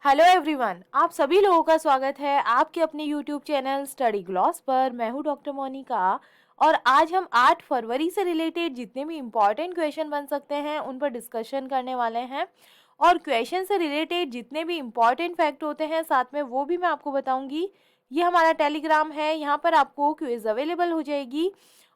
Hello everyone, आप सभी लोगों का स्वागत है आपके अपने यूट्यूब चैनल स्टडी ग्लॉस पर। मैं हूं डॉक्टर मोनिका और आज हम 8 फरवरी से रिलेटेड जितने भी इम्पॉर्टेंट क्वेश्चन बन सकते हैं उन पर डिस्कशन करने वाले हैं। और क्वेश्चन से रिलेटेड जितने भी इम्पॉर्टेंट फैक्ट होते हैं साथ में वो भी मैं आपको बताऊंगी। ये हमारा टेलीग्राम है, यहाँ पर आपको क्विज अवेलेबल हो जाएगी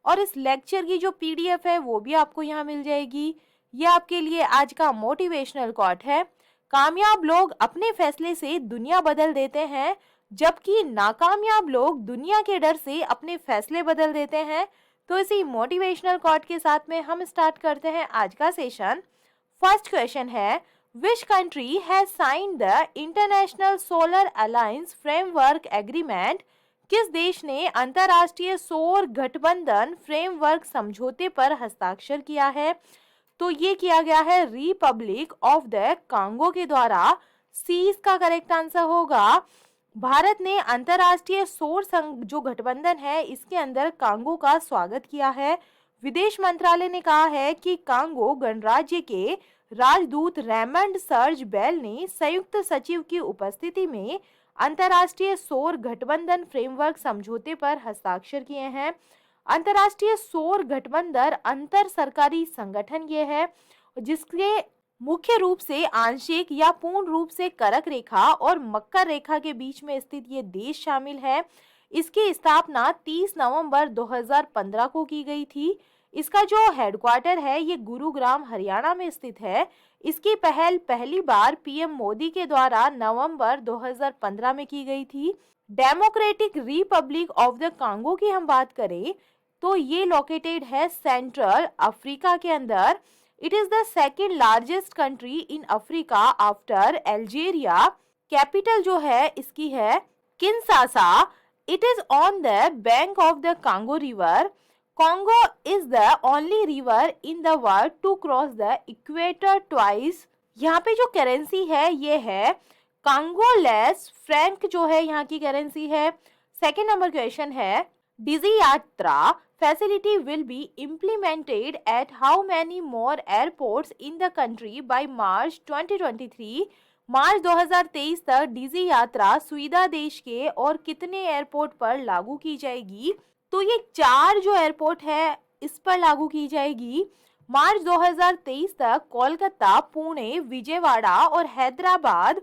और इस लेक्चर की जो PDF है वो भी आपको यहाँ मिल जाएगी। ये आपके लिए आज का मोटिवेशनल कोट है। कामयाब लोग अपने फैसले से दुनिया बदल देते हैं, जबकि नाकामयाब लोग दुनिया के डर से अपने फैसले बदल देते हैं। तो इसी मोटिवेशनल कोट के साथ में हम स्टार्ट करते हैं आज का सेशन। फर्स्ट क्वेश्चन है, which country has signed the international solar alliance framework agreement? किस देश ने अंतर्राष्ट्रीय सौर गठबंधन फ्रेमवर्क समझौते पर हस्ताक्षर किया है? तो ये किया गया है रिपब्लिक ऑफ द कांगो के द्वारा। सी इसका करेक्ट आंसर होगा। भारत ने अंतर्राष्ट्रीय सौर संघ जो गठबंधन है इसके अंदर कांगो का स्वागत किया है। विदेश मंत्रालय ने कहा है कि कांगो गणराज्य के राजदूत रेमंड सर्ज बेल ने संयुक्त सचिव की उपस्थिति में अंतर्राष्ट्रीय सौर गठबंधन फ्रेमवर्क समझौते पर हस्ताक्षर किए हैं। अंतर्राष्ट्रीय सौर गठबंधन अंतर सरकारी संगठन ये है जिसके मुख्य रूप से आंशिक या पूर्ण रूप से कर्क रेखा और मकर रेखा के बीच में स्थित ये देश शामिल है। इसकी स्थापना 30 नवंबर 2015 को की गई थी। इसका जो हेडक्वार्टर है ये गुरुग्राम हरियाणा में स्थित है। इसकी पहली बार PM मोदी के द्वारा नवंबर 2015 में की गई थी। Democratic Republic of the Congo की हम बात करें तो ये लोकेटेड है सेंट्रल अफ्रीका के अंदर। It is the second largest country in Africa after Algeria. Capital जो है इसकी है Kinshasa. It is on the bank of the Congo river. Congo is the only river in the world to cross the equator twice. यहाँ पे जो currency है ये है कांगोलेस फ्रैंक जो है यहाँ की करेंसी है। सेकेंड नंबर क्वेश्चन है, डिजी यात्रा facility will be implemented at how many more airports in the country by March 2023? मार्च 2023 तक डिजी यात्रा सुविधा देश के और कितने एयरपोर्ट पर लागू की जाएगी? तो ये 4 जो एयरपोर्ट है इस पर लागू की जाएगी। मार्च 2023 तक कोलकाता, पुणे, विजयवाड़ा और हैदराबाद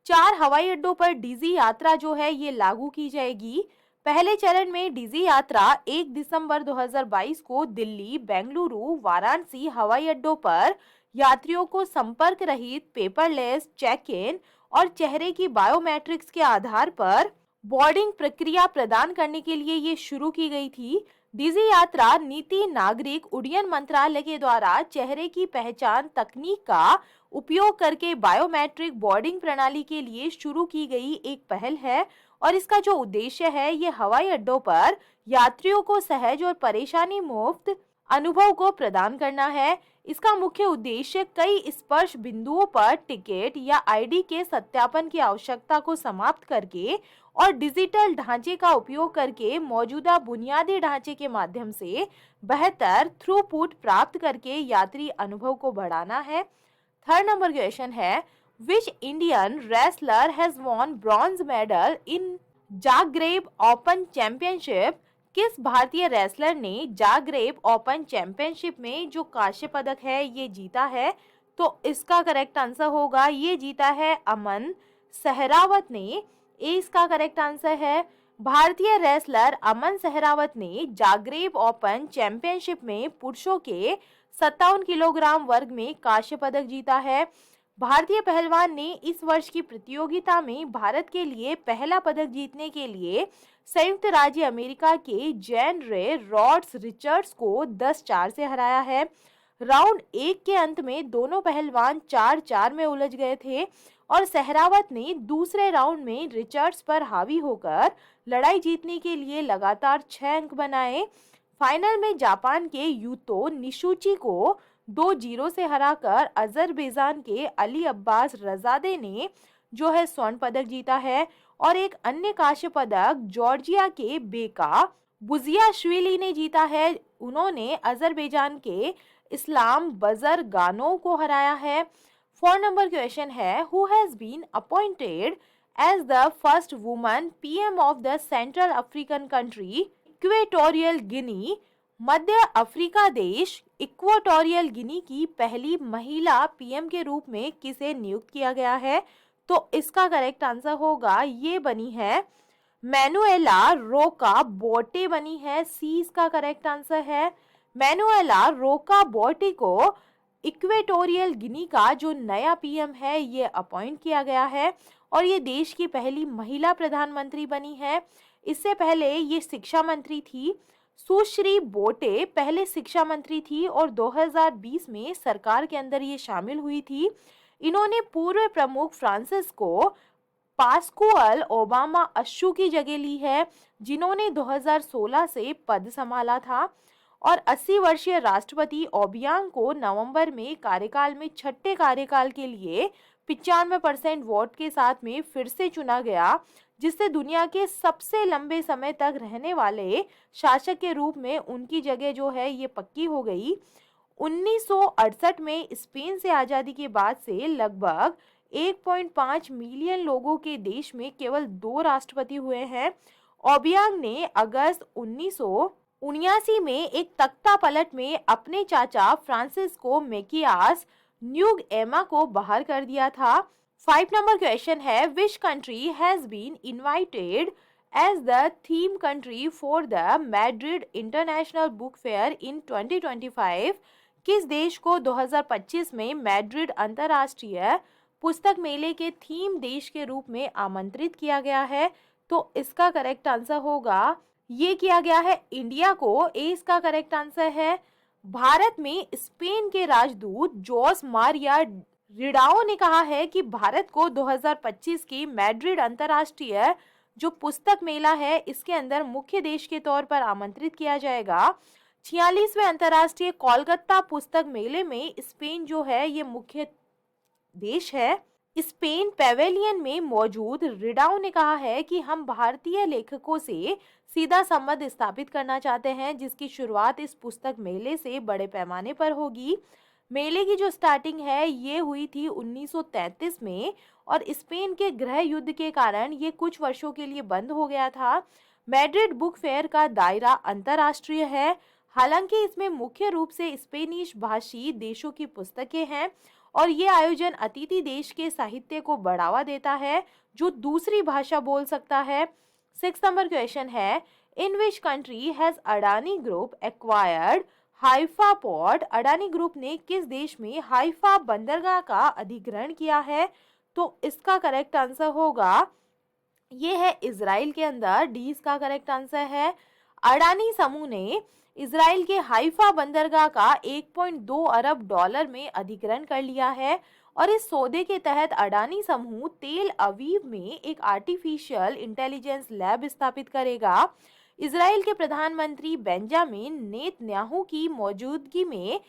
4 हवाई अड्डों पर डिजी यात्रा जो है ये लागू की जाएगी। पहले चरण में डिजी यात्रा 1 दिसंबर 2022 को दिल्ली, बेंगलुरु, वाराणसी हवाई अड्डों पर यात्रियों को संपर्क रहित, पेपरलेस चेक इन और चेहरे की बायोमेट्रिक्स के आधार पर बोर्डिंग प्रक्रिया प्रदान करने के लिए ये शुरू की गई थी। डिजी यात्रा नीति नागरिक उड्डयन मंत्रालय के द्वारा चेहरे की पहचान तकनीक का उपयोग करके बायोमेट्रिक बोर्डिंग प्रणाली के लिए शुरू की गई एक पहल है और इसका जो उद्देश्य है ये हवाई अड्डों पर यात्रियों को सहज और परेशानी मुक्त अनुभव को प्रदान करना है। इसका मुख्य उद्देश्य कई स्पर्श बिंदुओं पर टिकट या ID के सत्यापन की आवश्यकता को समाप्त करके और डिजिटल ढांचे का उपयोग करके मौजूदा बुनियादी ढांचे के माध्यम से बेहतर थ्रूपुट प्राप्त करके यात्री अनुभव को बढ़ाना है। थर्ड नंबर क्वेश्चन है, Which Indian wrestler has won bronze medal in Zagreb open championship? किस भारतीय रेसलर ने जाग्रेब ओपन चैंपियनशिप में जो कांस्य पदक है ये जीता है? तो इसका करेक्ट आंसर होगा, ये जीता है अमन सहरावत ने। इसका करेक्ट आंसर है। भारतीय रेसलर अमन सहरावत ने जाग्रेब ओपन चैंपियनशिप में पुरुषों के 57 किलोग्राम वर्ग में कांस्य पदक जीता है। भारतीय पहलवान ने इस वर्ष की प्रतियोगिता में भारत के लिए पहला पदक जीतने के लिए संयुक्त राज्य अमेरिका के जैन रे रॉड्स रिचर्ड्स को 10-4 से हराया है। राउंड 1 के अंत में दोनों पहलवान 4-4 में उलझ गए थे और सहरावत ने दूसरे राउंड में रिचर्ड्स पर हावी होकर लड़ाई जीतने के लिए लगातार 6 अंक बनाए। फाइनल में जापान के यूतो निशुची को 2-0 से हराकर अजरबैजान के अली अब्बास रजादे ने जो है स्वर्ण पदक जीता है और एक अन्य कांस्य पदक जॉर्जिया के बेका बुजियाश्विली ने जीता है। उन्होंने अजरबैजान के इस्लाम बजरगानोव को हराया है। 4 नंबर क्वेश्चन है, who has been appointed as the first woman PM of the Central African country Equatorial Guinea. मध्य अफ्रीका देश इक्वेटोरियल गिनी की पहली महिला पीएम के रूप में किसे नियुक्त किया गया है? तो इसका करेक्ट आंसर होगा, ये बनी है मैनुएला रोका बोटे बनी है। सी इसका करेक्ट आंसर है। मैनुएला रोका बोटे को इक्वेटोरियल गिनी का जो नया पीएम है ये अपॉइंट किया गया है और ये देश की पहली महिला प्रधानमंत्री बनी है। इससे पहले ये शिक्षा मंत्री थी। सुश्री बोटे पहले शिक्षा मंत्री थी और 2020 में सरकार के अंदर ये शामिल हुई थी। इन्होंने पूर्व प्रमुख फ्रांसिस्को पास्कुअल ओबामा अशु की जगह ली है, जिन्होंने 2016 से पद संभाला था। और 80 वर्षीय राष्ट्रपति ओबियांग को नवंबर में कार्यकाल में छठे कार्यकाल के लिए 95% वोट के साथ में फिर से चुना गया, जिससे दुनिया के सबसे लंबे समय तक रहने वाले शासक के रूप में उनकी जगह जो है ये पक्की हो गई। 1968 में स्पेन से आज़ादी के बाद से लगभग 1.5 मिलियन लोगों के देश में केवल 2 राष्ट्रपति हुए हैं। ओबियांग ने अगस्त 1979 में एक तख्ता पलट में अपने चाचा फ्रांसिस्को मैकियास न्यूग एमा को बाहर कर दिया था। 5 नंबर क्वेश्चन है, which country has been invited as the theme country for the Madrid International Book Fair in 2025? किस देश को 2025 में मैड्रिड अंतर्राष्ट्रीय पुस्तक मेले के थीम देश के रूप में आमंत्रित किया गया है? तो इसका करेक्ट आंसर होगा, ये किया गया है इंडिया को। ए इसका करेक्ट आंसर है। भारत में स्पेन के राजदूत जोस मारिया रिडाओ ने कहा है कि भारत को 2025 की मैड्रिड अंतर्राष्ट्रीय जो पुस्तक मेला है इसके अंदर मुख्य देश के तौर पर आमंत्रित किया जाएगा। 46वें अंतर्राष्ट्रीय कोलकाता पुस्तक मेले में स्पेन जो है ये मुख्य देश है। स्पेन पेवेलियन में मौजूद रिडाओ ने कहा है कि हम भारतीय लेखकों से सीधा संबंध स्थापित करना चाहते हैं, जिसकी शुरुआत इस पुस्तक मेले से बड़े पैमाने पर होगी। मेले की जो स्टार्टिंग है ये हुई थी 1933 में और स्पेन के गृह युद्ध के कारण ये कुछ वर्षों के लिए बंद हो गया था। मैड्रिड बुक फेयर का दायरा अंतर्राष्ट्रीय है, हालांकि इसमें मुख्य रूप से स्पेनिश भाषी देशों की पुस्तकें हैं और ये आयोजन अतिथि देश के साहित्य को बढ़ावा देता है जो दूसरी भाषा बोल सकता है। 6 नंबर क्वेश्चन है, in which country has Adani group acquired Haifa port? Adani group ने किस देश में हाइफा बंदरगाह का अधिग्रहण किया है? तो इसका करेक्ट आंसर होगा, ये है इजराइल के अंदर। डी इसका करेक्ट आंसर है। अडानी समूह ने इजराइल के हाइफा बंदरगाह का 1.2 अरब डॉलर में अधिग्रहण कर लिया है और इस सौदे के तहत अडानी समूह तेल अवीव में एक आर्टिफिशियल इंटेलिजेंस लैब स्थापित करेगा। इजराइल के प्रधानमंत्री बेंजामिन नेतन्याहू की मौजूदगी में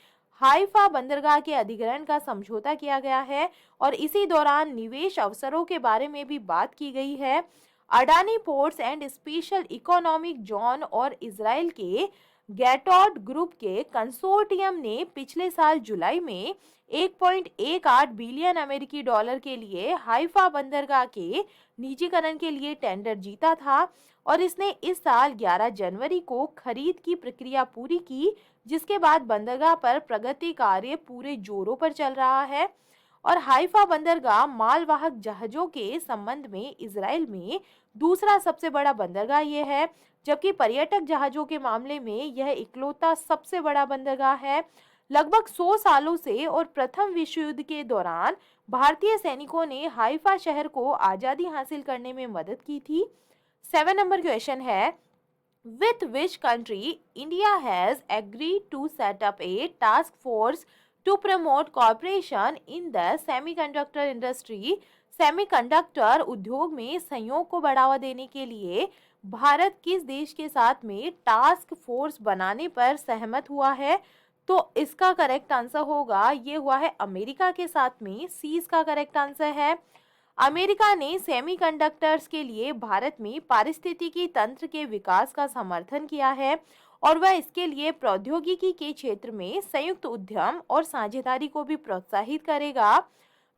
हाइफा बंदरगाह के अधिग्रहण का समझौता किया गया है और इसी दौरान निवेश अवसरों के बारे में भी बात की गई है। Adani ports and special economic zone और इजराइल के गैटॉड ग्रुप के कंसोर्टियम ने पिछले साल जुलाई में 1.18 बिलियन अमेरिकी डॉलर के लिए हाइफा बंदरगाह के निजीकरण के लिए टेंडर जीता था और इसने इस साल 11 जनवरी को खरीद की प्रक्रिया पूरी की, जिसके बाद बंदरगाह पर प्रगति कार्य पूरे जोरों पर चल रहा है। और हाइफा बंदरगाह मालवाहक जहाजों के संबंध में इजराइल में दूसरा सबसे बड़ा बंदरगाह ये है, जबकि पर्यटक जहाजों के मामले में यह इकलौता सबसे बड़ा बंदरगाह है। लगभग 100 सालों से और प्रथम विश्व युद्ध के दौरान भारतीय सैनिकों ने हाइफा शहर को आज़ादी हासिल करने में मदद की थी। 7 नंबर क्वेश्चन है, with which country India has agreed to set up a task force to promote cooperation in the semiconductor industry? Semiconductor उद्योग में सहयोग को बढ़ावा देने के लिए भारत किस देश के साथ में टास्क फोर्स बनाने पर सहमत हुआ है? तो इसका करेक्ट आंसर होगा, ये हुआ है अमेरिका के साथ में। सी इसका करेक्ट आंसर है। अमेरिका ने सेमीकंडक्टर्स के लिए भारत में पारिस्थितिकी तंत्र के विकास का समर्थन किया है और वह इसके लिए प्रौद्योगिकी के क्षेत्र में संयुक्त उद्यम और साझेदारी को भी प्रोत्साहित करेगा।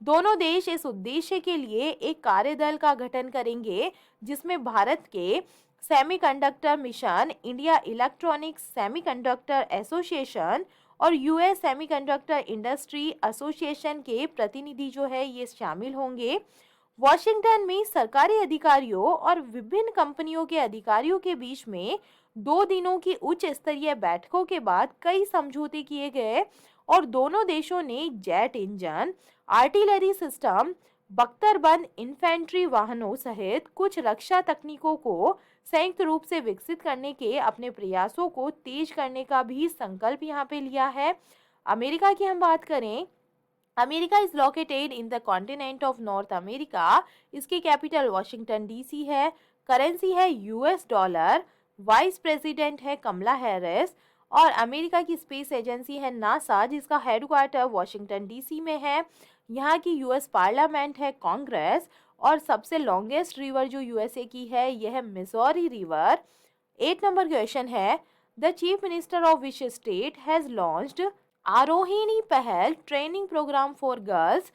दोनों देश इस उद्देश्य के लिए एक कार्यदल का गठन करेंगे जिसमें भारत के semiconductor mission, India electronics semiconductor association और यूएस सेमीकंडक्टर इंडस्ट्री एसोसिएशन के प्रतिनिधि जो है ये शामिल होंगे। वॉशिंगटन में सरकारी अधिकारियों और विभिन्न कंपनियों के अधिकारियों के बीच में 2 दिनों की उच्च स्तरीय बैठकों के बाद कई समझौते किए गए और दोनों देशों ने जेट इंजन, आर्टिलरी सिस्टम, बख्तरबंद इन्फेंट्री वाहनों सहित कुछ रक्षा तकनीकों को संयुक्त रूप से विकसित करने के अपने प्रयासों को तेज करने का भी संकल्प यहाँ पे लिया है। अमेरिका की हम बात करें, America is located in the continent of north America. इसकी कैपिटल वॉशिंगटन डीसी है। करेंसी है यूएस डॉलर। वाइस प्रेसिडेंट है कमला हैरिस और अमेरिका की स्पेस एजेंसी है नासा जिसका हेडक्वार्टर वॉशिंगटन डीसी में है। यहाँ की यूएस पार्लियामेंट है कांग्रेस और सबसे लॉन्गेस्ट रिवर जो यूएसए की है यह है मिसौरी रिवर। 8 नंबर क्वेश्चन है, the chief minister of which state has launched Aarohini पहल ट्रेनिंग प्रोग्राम फॉर गर्ल्स।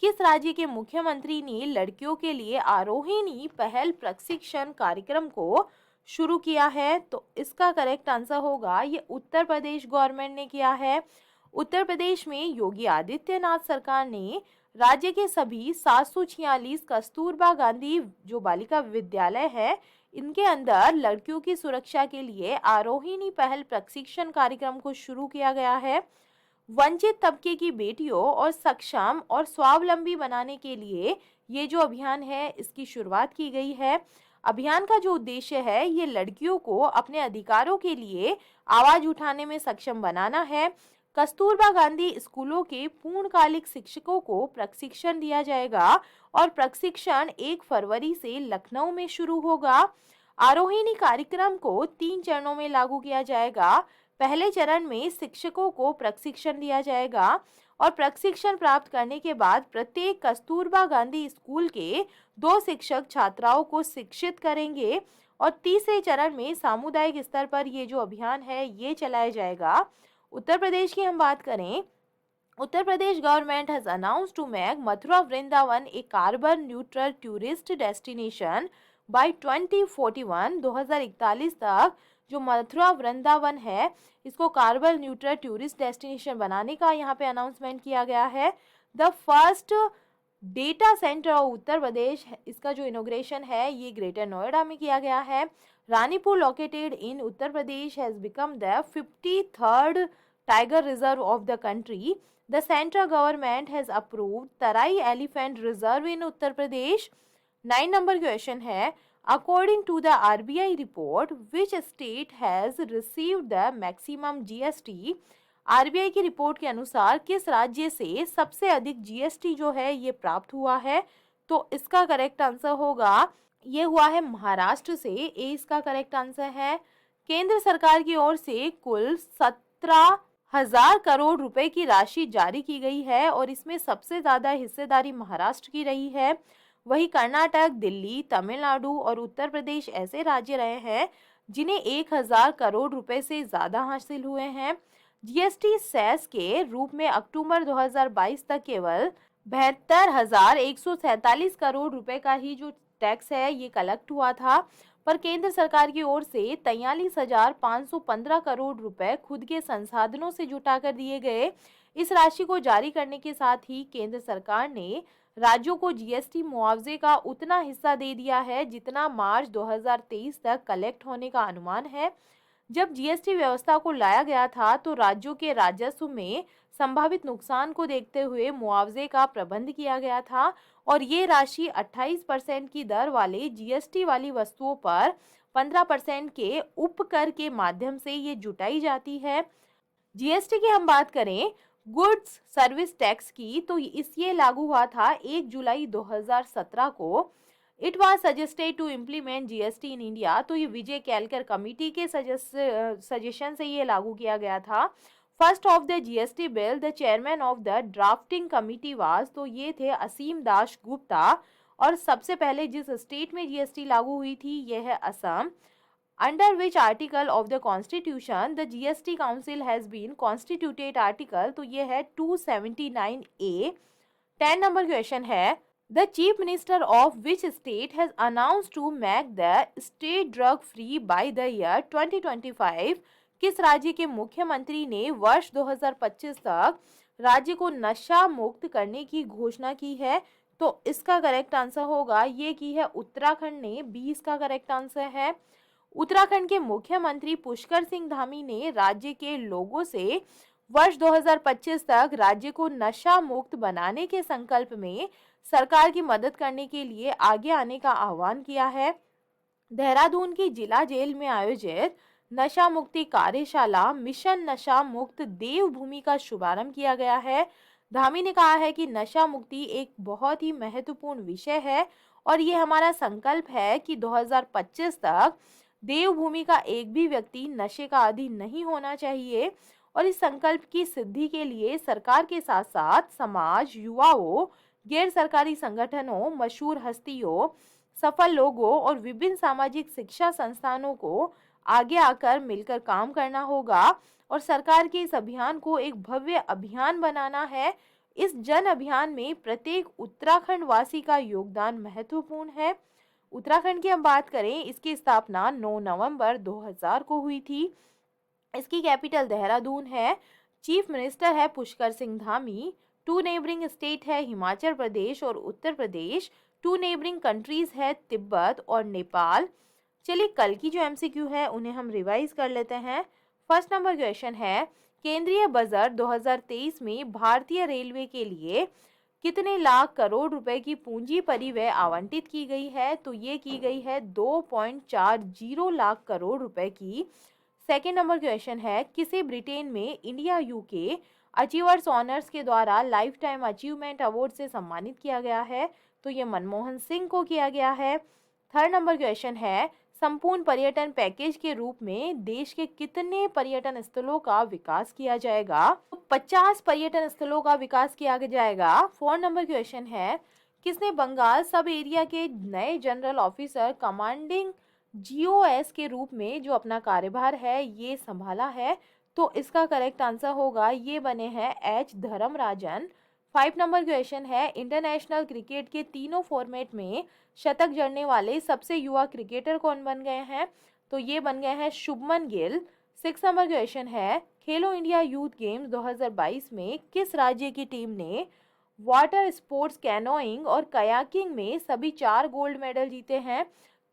किस राज्य के मुख्यमंत्री ने लड़कियों के लिए आरोहिणी पहल प्रशिक्षण कार्यक्रम को शुरू किया है? तो इसका करेक्ट आंसर होगा ये उत्तर प्रदेश गवर्नमेंट ने किया है। उत्तर प्रदेश में योगी आदित्यनाथ सरकार ने राज्य के सभी 746 कस्तूरबा गांधी जो बालिका विद्यालय है इनके अंदर लड़कियों की सुरक्षा के लिए आरोहिणी पहल प्रशिक्षण कार्यक्रम को शुरू किया गया है। वंचित तबके की बेटियों और सक्षम और स्वावलंबी बनाने के लिए ये जो अभियान है इसकी शुरुआत की गई है। अभियान का जो उद्देश्य है ये लड़कियों को अपने अधिकारों के लिए आवाज उठाने में सक्षम बनाना है। कस्तूरबा गांधी स्कूलों के पूर्णकालिक शिक्षकों को प्रशिक्षण दिया जाएगा और प्रशिक्षण 1 फरवरी से लखनऊ में शुरू होगा। आरोहिणी कार्यक्रम को 3 चरणों में लागू किया जाएगा। पहले चरण में शिक्षकों को प्रशिक्षण दिया जाएगा और प्रशिक्षण प्राप्त करने के बाद प्रत्येक कस्तूरबा गांधी स्कूल के 2 शिक्षक छात्राओं को शिक्षित करेंगे और तीसरे चरण में सामुदायिक स्तर पर ये जो अभियान है ये चलाया जाएगा। उत्तर प्रदेश की हम बात करें, Uttar Pradesh government has announced to make Mathura Vrindavan a carbon neutral tourist destination by 2041। 2041 तक जो मथुरा वृंदावन है इसको कार्बन न्यूट्रल टूरिस्ट डेस्टिनेशन बनाने का यहाँ पे अनाउंसमेंट किया गया है। The first data centre of Uttar Pradesh, इसका जो इनोग्रेशन है ये ग्रेटर नोएडा में किया गया है। Ranipur located in Uttar Pradesh has become the 53rd tiger reserve of the country. The central government has approved Terai elephant reserve in Uttar Pradesh. 9 number question है, according to the RBI report, which state has received the maximum GST? RBI की report के अनुसार किस राज्य से सबसे अधिक GST जो है ये प्राप्त हुआ है? तो इसका करेक्ट आंसर होगा ये हुआ है महाराष्ट्र से। ए इसका करेक्ट आंसर है। केंद्र सरकार की ओर से कुल 17,000 करोड़ रुपए की राशि जारी की गई है और इसमें सबसे ज्यादा हिस्सेदारी महाराष्ट्र की रही है। वही कर्नाटक, दिल्ली, तमिलनाडु और उत्तर प्रदेश ऐसे राज्य रहे हैं जिन्हें 1,000 करोड़ रुपए से ज्यादा हासिल हुए हैं। जीएसटी सेस के रूप में अक्टूबर 2022 तक केवल 72,147 करोड़ रुपए का ही जो टैक्स है ये कलेक्ट हुआ था, पर केंद्र सरकार की ओर से 43,515 करोड़ रुपए खुद के संसाधनों से जुटा कर दिए गए। इस राशि को जारी करने के साथ ही केंद्र सरकार ने राज्यों को जीएसटी मुआवजे का उतना हिस्सा दे दिया है जितना मार्च 2023 तक कलेक्ट होने का अनुमान है। जब जीएसटी व्यवस्था को लाया गया था तो राज्यों के राजस्व में संभावित नुकसान को देखते हुए मुआवजे का प्रबंध किया गया था और ये राशि 28% की दर वाले जीएसटी वाली वस्तुओं पर 15% के उपकर के माध्यम से ये जुटाई जाती है। जीएसटी की हम बात करें गुड्स सर्विस टैक्स की तो ये लागू हुआ था 1 जुलाई 2017 को। It was suggested to implement GST in India, तो ये विजय केलकर कमेटी के सजेशन से ये लागू किया गया था। First of the GST bill, the chairman of the drafting committee was, तो ये थे असीम दास गुप्ता और सबसे पहले जिस स्टेट में जीएसटी लागू हुई थी यह है Assam. Under which article of the Constitution the GST Council has been constituted? Article तो ये है 279A। 10 नंबर क्वेश्चन है, the chief minister of which state has announce to make the state drug free by the year 2025। किस राज्य के मुख्यमंत्री ने वर्ष 2025 तक राज्य को नशा मुक्त करने की घोषणा की है? तो इसका करेक्ट आंसर होगा, ये की है उत्तराखंड ने, 20 का करेक्ट आंसर है। उत्तराखंड के मुख्यमंत्री पुष्कर सिंह धामी ने राज्य के लोगों से वर्ष 2025 तक राज्य को नशा मुक्त बनाने के संकल्प में सरकार की मदद करने के लिए आगे आने का आह्वान किया है। देहरादून की जिला जेल में आयोजित नशा मुक्ति कार्यशाला मिशन नशा मुक्त देवभूमि का शुभारंभ किया गया है। धामी ने कहा है कि नशा मुक्ति एक बहुत ही महत्वपूर्ण विषय है और ये हमारा संकल्प है कि 2025 तक देवभूमि का एक भी व्यक्ति नशे का आदी नहीं होना चाहिए। और इस संकल्प की सिद्धि के लिए सरकार के साथ साथ समाज, युवाओं, गैर सरकारी संगठनों, मशहूर हस्तियों, सफल लोगों और विभिन्न सामाजिक शिक्षा संस्थानों को आगे आकर मिलकर काम करना होगा और सरकार के इस अभियान को एक भव्य अभियान बनाना है। इस जन अभियान में प्रत्येक उत्तराखंड वासी का योगदान महत्वपूर्ण है। उत्तराखंड की हम बात करें, इसकी स्थापना 9 नवंबर 2000 को हुई थी। इसकी कैपिटल देहरादून है। चीफ मिनिस्टर है पुष्कर सिंह धामी। 2 नेबरिंग स्टेट है हिमाचल प्रदेश और उत्तर प्रदेश। 2 नेबरिंग कंट्रीज है तिब्बत और नेपाल। चलिए कल की जो एमसीक्यू है उन्हें हम रिवाइज कर लेते हैं। फर्स्ट नंबर क्वेश्चन है, केंद्रीय बजट 2023 में भारतीय रेलवे के लिए कितने लाख करोड़ रुपए की पूंजी परिव्यय आवंटित की गई है? तो ये की गई है 2.40 लाख करोड़ रुपए की। सेकेंड नंबर क्वेश्चन है, किसे ब्रिटेन में इंडिया यूके अचीवर्स ऑनर्स के द्वारा लाइफ टाइम अचीवमेंट अवार्ड से सम्मानित किया गया है? तो ये मनमोहन सिंह को किया गया है। थर्ड नंबर क्वेश्चन है, संपूर्ण पर्यटन पैकेज के रूप में देश के कितने पर्यटन स्थलों का विकास किया जाएगा? तो 50 पर्यटन स्थलों का विकास किया जाएगा। फोर्थ नंबर क्वेश्चन है, किसने बंगाल सब एरिया के नए जनरल ऑफिसर कमांडिंग जीओएस के रूप में जो अपना कार्यभार है ये संभाला है? तो इसका करेक्ट आंसर होगा, ये बने हैं एच धर्मराजन। 5 नंबर क्वेश्चन है, इंटरनेशनल क्रिकेट के तीनों फॉर्मेट में शतक जड़ने वाले सबसे युवा क्रिकेटर कौन बन गए हैं? तो ये बन गए हैं शुभमन गिल। 6 नंबर क्वेश्चन है, खेलो इंडिया यूथ गेम्स 2022 में किस राज्य की टीम ने वाटर स्पोर्ट्स कैनोइंग और कयाकिंग में सभी 4 गोल्ड मेडल जीते हैं?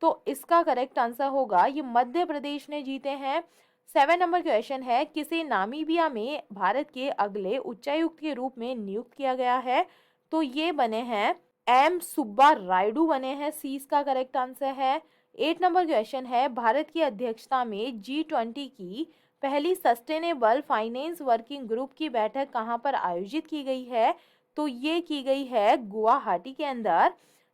तो इसका करेक्ट आंसर होगा, ये मध्य प्रदेश ने जीते हैं। 7 नंबर क्वेश्चन है, किसे नामीबिया में भारत के अगले उच्चायुक्त के रूप में नियुक्त किया गया है? तो ये बने हैं एम सुब्बा रायडू बने हैं। सी इसका करेक्ट आंसर है। 8 नंबर क्वेश्चन है, भारत की अध्यक्षता में G20 की पहली सस्टेनेबल फाइनेंस वर्किंग ग्रुप की बैठक कहां पर आयोजित की गई है? तो ये की गई है गुवाहाटी के अंदर।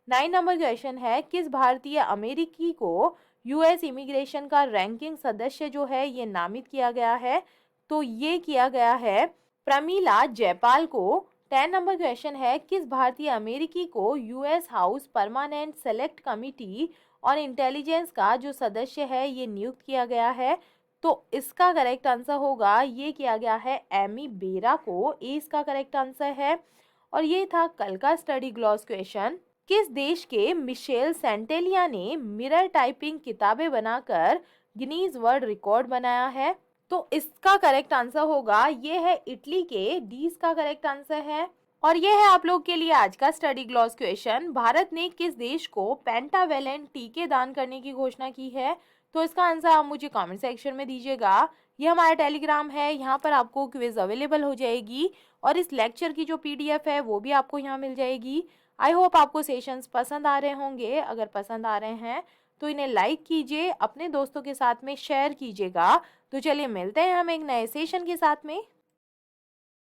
9 नंबर क्वेश्चन है, किस भारतीय अमेरिकी को यूएस इमिग्रेशन का रैंकिंग सदस्य जो है ये नामित किया गया है? तो ये किया गया है प्रमीला जयपाल को। 10 नंबर क्वेश्चन है, किस भारतीय अमेरिकी को US house permanent select committee और इंटेलिजेंस का जो सदस्य है ये नियुक्त किया गया है? तो इसका करेक्ट आंसर होगा, ये किया गया है एमी बेरा को। ए इसका करेक्ट आंसर है। और ये था कल का स्टडी ग्लॉस क्वेश्चन। किस देश के मिशेल सेंटेलिया ने मिरर टाइपिंग किताबें बनाकर गिनीज वर्ल्ड रिकॉर्ड बनाया है? तो इसका करेक्ट आंसर होगा, ये है इटली के। डी इसका करेक्ट आंसर है। और ये है आप लोग के लिए आज का स्टडी ग्लॉस क्वेश्चन। भारत ने किस देश को पेंटावेलेंट टीके दान करने की घोषणा की है? तो इसका आंसर आप मुझे कमेंट सेक्शन में दीजिएगा। ये हमारा टेलीग्राम है, यहाँ पर आपको क्विज अवेलेबल हो जाएगी और इस लेक्चर की जो पीडीएफ है वो भी आपको यहाँ मिल जाएगी। आई होप आपको सेशंस पसंद आ रहे होंगे। अगर पसंद आ रहे हैं तो इन्हें लाइक कीजिए, अपने दोस्तों के साथ में शेयर कीजिएगा। तो चलिए मिलते हैं हम एक नए सेशन के साथ में।